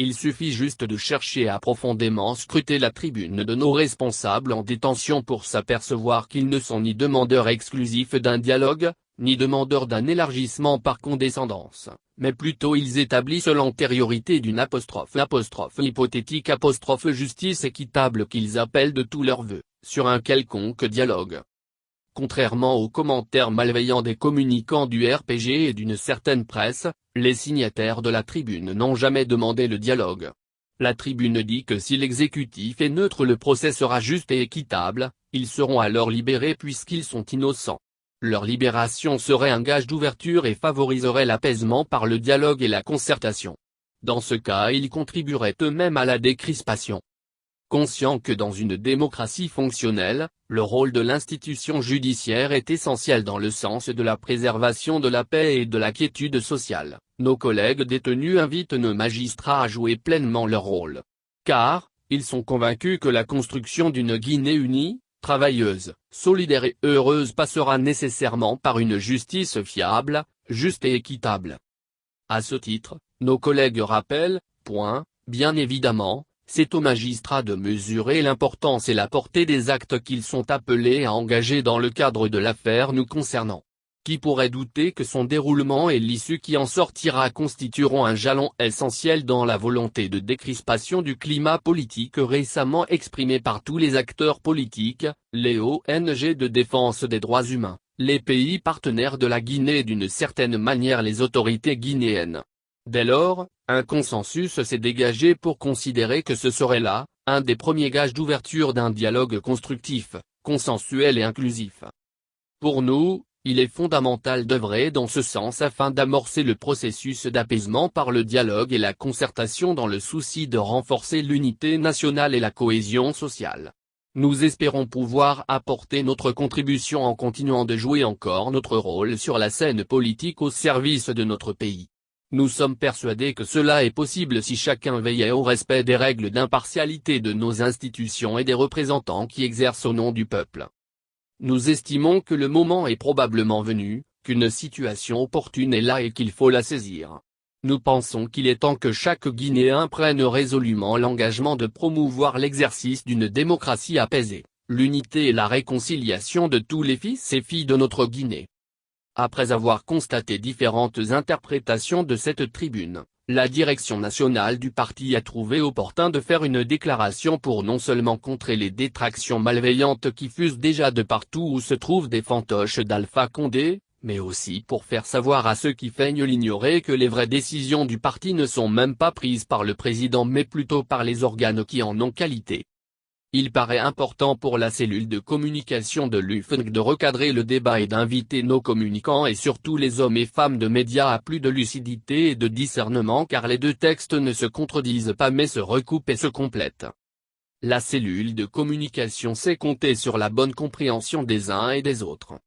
Il suffit juste de chercher à profondément scruter la tribune de nos responsables en détention pour s'apercevoir qu'ils ne sont ni demandeurs exclusifs d'un dialogue, ni demandeurs d'un élargissement par condescendance, mais plutôt ils établissent l'antériorité d'une hypothétique justice équitable qu'ils appellent de tous leurs vœux, sur un quelconque dialogue. Contrairement aux commentaires malveillants des communicants du RPG et d'une certaine presse, les signataires de la tribune n'ont jamais demandé le dialogue. La tribune dit que si l'exécutif est neutre, le procès sera juste et équitable, ils seront alors libérés puisqu'ils sont innocents. Leur libération serait un gage d'ouverture et favoriserait l'apaisement par le dialogue et la concertation. Dans ce cas, ils contribueraient eux-mêmes à la décrispation. Conscient que dans une démocratie fonctionnelle, le rôle de l'institution judiciaire est essentiel dans le sens de la préservation de la paix et de la quiétude sociale, nos collègues détenus invitent nos magistrats à jouer pleinement leur rôle. Car, ils sont convaincus que la construction d'une Guinée unie, travailleuse, solidaire et heureuse passera nécessairement par une justice fiable, juste et équitable. À ce titre, nos collègues rappellent, bien évidemment, c'est aux magistrats de mesurer l'importance et la portée des actes qu'ils sont appelés à engager dans le cadre de l'affaire nous concernant. Qui pourrait douter que son déroulement et l'issue qui en sortira constitueront un jalon essentiel dans la volonté de décrispation du climat politique récemment exprimé par tous les acteurs politiques, les ONG de défense des droits humains, les pays partenaires de la Guinée et d'une certaine manière les autorités guinéennes. Dès lors, un consensus s'est dégagé pour considérer que ce serait là, un des premiers gages d'ouverture d'un dialogue constructif, consensuel et inclusif. Pour nous, il est fondamental d'œuvrer dans ce sens afin d'amorcer le processus d'apaisement par le dialogue et la concertation dans le souci de renforcer l'unité nationale et la cohésion sociale. Nous espérons pouvoir apporter notre contribution en continuant de jouer encore notre rôle sur la scène politique au service de notre pays. Nous sommes persuadés que cela est possible si chacun veillait au respect des règles d'impartialité de nos institutions et des représentants qui exercent au nom du peuple. Nous estimons que le moment est probablement venu, qu'une situation opportune est là et qu'il faut la saisir. Nous pensons qu'il est temps que chaque Guinéen prenne résolument l'engagement de promouvoir l'exercice d'une démocratie apaisée, l'unité et la réconciliation de tous les fils et filles de notre Guinée. Après avoir constaté différentes interprétations de cette tribune, la direction nationale du parti a trouvé opportun de faire une déclaration pour non seulement contrer les détractions malveillantes qui fusent déjà de partout où se trouvent des fantoches d'Alpha Condé, mais aussi pour faire savoir à ceux qui feignent l'ignorer que les vraies décisions du parti ne sont même pas prises par le président mais plutôt par les organes qui en ont qualité. Il paraît important pour la cellule de communication de l'UFNG de recadrer le débat et d'inviter nos communicants et surtout les hommes et femmes de médias à plus de lucidité et de discernement car les deux textes ne se contredisent pas mais se recoupent et se complètent. La cellule de communication sait compter sur la bonne compréhension des uns et des autres.